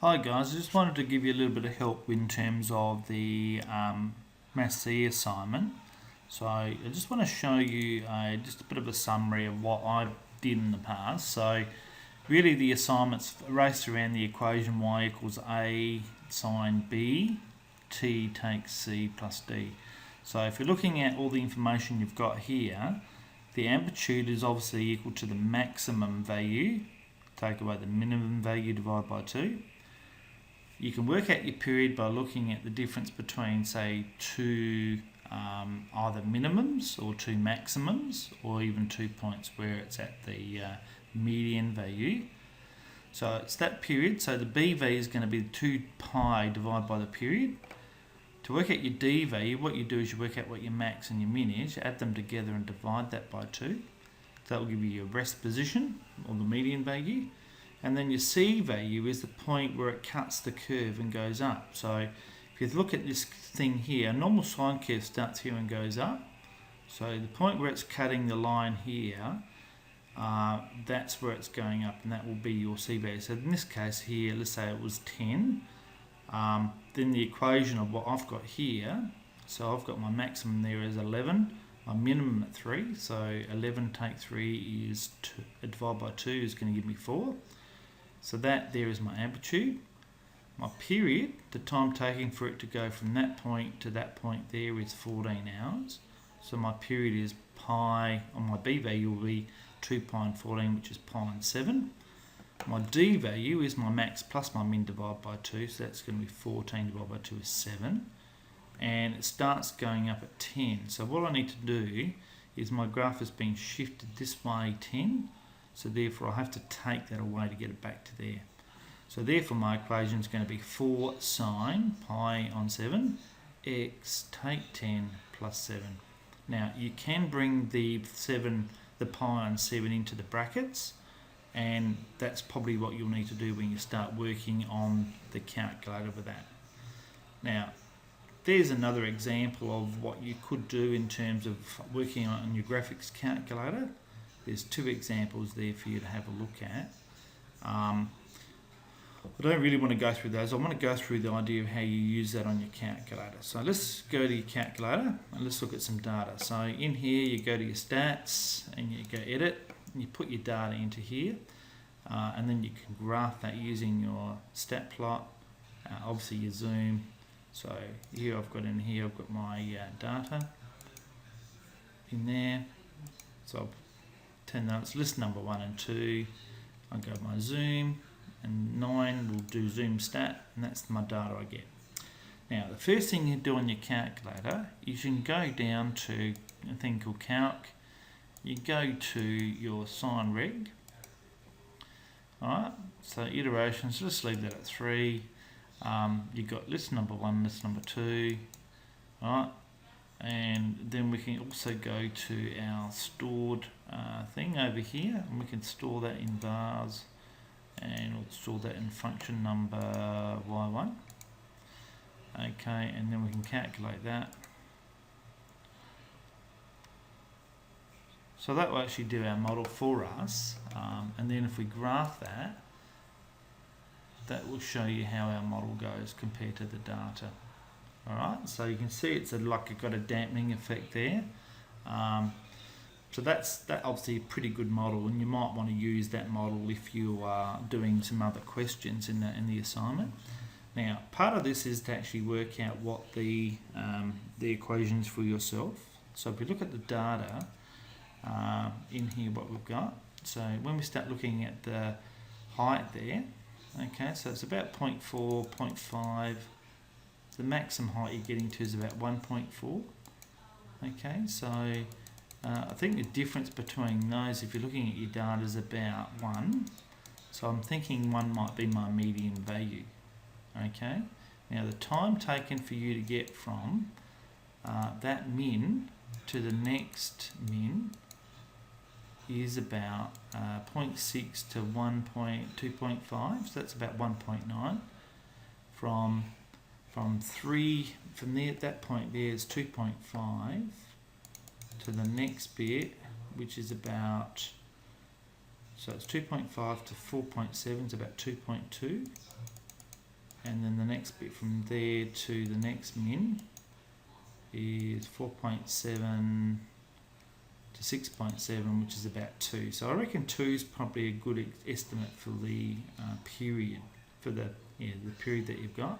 Hi guys, I just wanted to give you a little bit of help in terms of the Maths C assignment. So I just want to show you just a bit of a summary of what I did in the past. So really the assignment's raced around the equation y equals a sine b, t takes c plus d. So if you're looking at all the information you've got here, the amplitude is obviously equal to the maximum value, take away the minimum value divided by 2. You can work out your period by looking at the difference between, say, two either minimums or two maximums, or even 2 points where it's at the median value. So it's that period. So the B value is going to be 2 pi divided by the period. To work out your D value, what you do is you work out what your max and your min is, add them together and divide that by 2. So that will give you your rest position, or the median value. And then your C value is the point where it cuts the curve and goes up. So if you look at this thing here, a normal sine curve starts here and goes up. So the point where it's cutting the line here, that's where it's going up, and that will be your C value. So in this case here, let's say it was 10. Then the equation of what I've got here, so I've got my maximum there is 11, my minimum at 3. So 11 take 3 is divided by 2 is going to give me 4. So that there is my amplitude. My period, the time taking for it to go from that point to that point there is 14 hours. So my period is pi, on my B value will be 2 pi and 14, which is pi and 7. My D value is my max plus my min divided by 2, so that's going to be 14 divided by 2 is 7. And it starts going up at 10. So what I need to do is my graph has been shifted this way 10. So therefore I have to take that away to get it back to there. So therefore my equation is going to be 4 sine pi on 7 x take 10 plus 7. Now you can bring the pi on 7 into the brackets, and that's probably what you'll need to do when you start working on the calculator with that. Now there's another example of what you could do in terms of working on your graphics calculator. There's 2 examples there for you to have a look at. I don't really want to go through those. I want to go through the idea of how you use that on your calculator. So let's go to your calculator and let's look at some data. So in here you go to your stats and you go edit and you put your data into here, and then you can graph that using your stat plot, obviously your zoom. So here I've got my data in there. So I'll turn that, it's list number 1 and 2. I'll go my zoom, and 9 will do zoom stat, and that's my data I get. Now the first thing you do on your calculator is you can go down to a thing called calc. You go to your sine reg. Alright, so iterations, let's leave that at 3. You've got list number 1, list number 2. Alright, and then we can also go to our stored thing over here, and we can store that in bars, and we'll store that in function number y1. Okay, and then we can calculate that. So that will actually do our model for us, and then if we graph that, that will show you how our model goes compared to the data. Alright, so you can see it's got a dampening effect there. So that's obviously a pretty good model, and you might want to use that model if you are doing some other questions in the assignment. Now, part of this is to actually work out what the equations for yourself. So if we look at the data in here, what we've got. So when we start looking at the height there, okay, so it's about 0.4, 0.5. The maximum height you're getting to is about 1.4. Okay, so I think the difference between those, if you're looking at your data, is about 1. So I'm thinking 1 might be my median value. Okay, now the time taken for you to get from that min to the next min is about 0.6 to 2.5, so that's about 1.9. From 3, from there at that point there is 2.5 to the next bit, which is about, so it's 2.5 to 4.7 is about 2.2. and then the next bit from there to the next min is 4.7 to 6.7, which is about 2. So I reckon 2 is probably a good estimate for the period, for the period that you've got.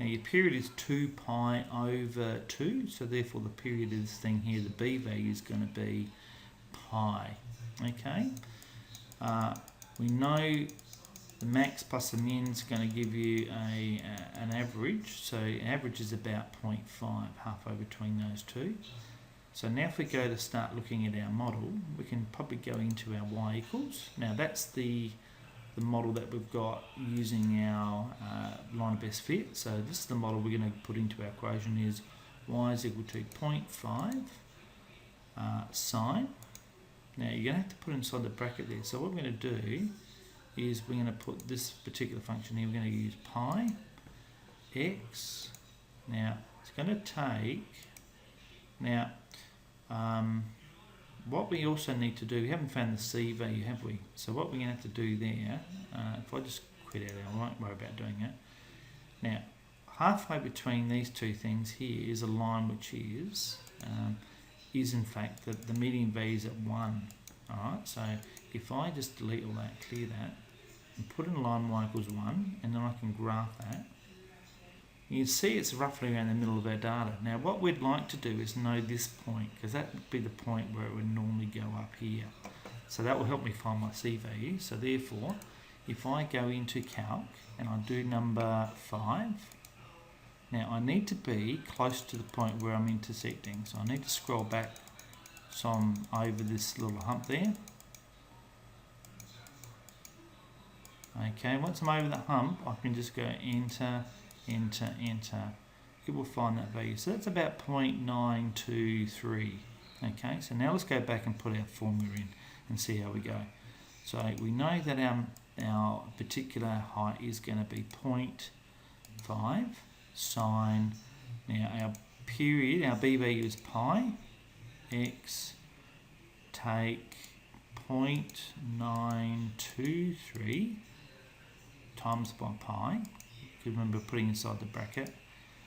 Now your period is 2 pi over 2, so therefore the period of this thing here, the b value, is going to be pi. Okay. We know the max plus the min is going to give you an average. So average is about 0.5, halfway between those two. So now if we go to start looking at our model, we can probably go into our y equals. Now that's the model that we've got using our line of best fit. So this is the model we're going to put into our equation, is y is equal to 0.5 sine. Now you're going to have to put inside the bracket there. So what we're going to do is we're going to put this particular function here, we're going to use pi x. Now it's going to take, now what we also need to do, we haven't found the c value, have we? So what we're going to have to do there, if I just quit out, I won't worry about doing it. Now halfway between these two things here is a line which is in fact the median value is at 1. Alright, so if I just delete all that, clear that, and put in a line y equals 1, and then I can graph that, you can see it's roughly around the middle of our data. Now what we'd like to do is know this point, because that would be the point where it would normally go up here. So that will help me find my c value. So therefore, if I go into calc and I do number 5, now I need to be close to the point where I'm intersecting. So I need to scroll back so I'm over this little hump there. Okay, once I'm over the hump, I can just go enter, enter, enter. It will find that value. So that's about 0.923. Okay, so now let's go back and put our formula in and see how we go. So we know that our particular height is going to be 0.5 sine. Now our period, our b value is pi. X, take 0.923 times by pi. Remember putting inside the bracket,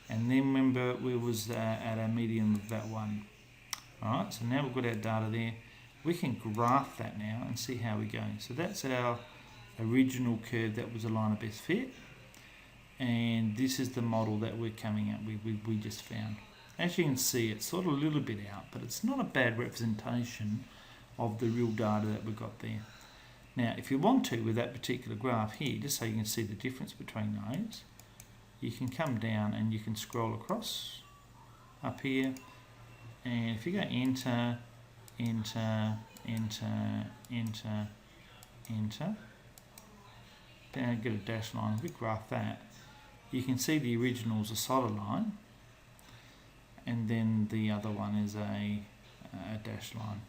and then remember we was at our median of that 1. Alright, so now we've got our data there. We can graph that now and see how we go. So that's our original curve that was a line of best fit, and this is the model that we're coming at, we just found. As you can see, it's sort of a little bit out, but it's not a bad representation of the real data that we've got there. Now, if you want to, with that particular graph here, just so you can see the difference between those, you can come down and you can scroll across up here, and if you go enter, enter, enter, enter, enter, then get a dash line. If we graph that, you can see the original is a solid line, and then the other one is a dash line.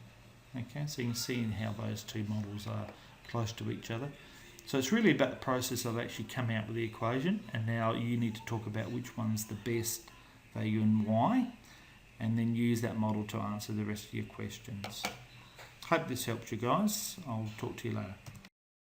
Okay, so you can see how those two models are close to each other. So it's really about the process of actually coming out with the equation, and now you need to talk about which one's the best value and why, and then use that model to answer the rest of your questions. Hope this helps you guys. I'll talk to you later.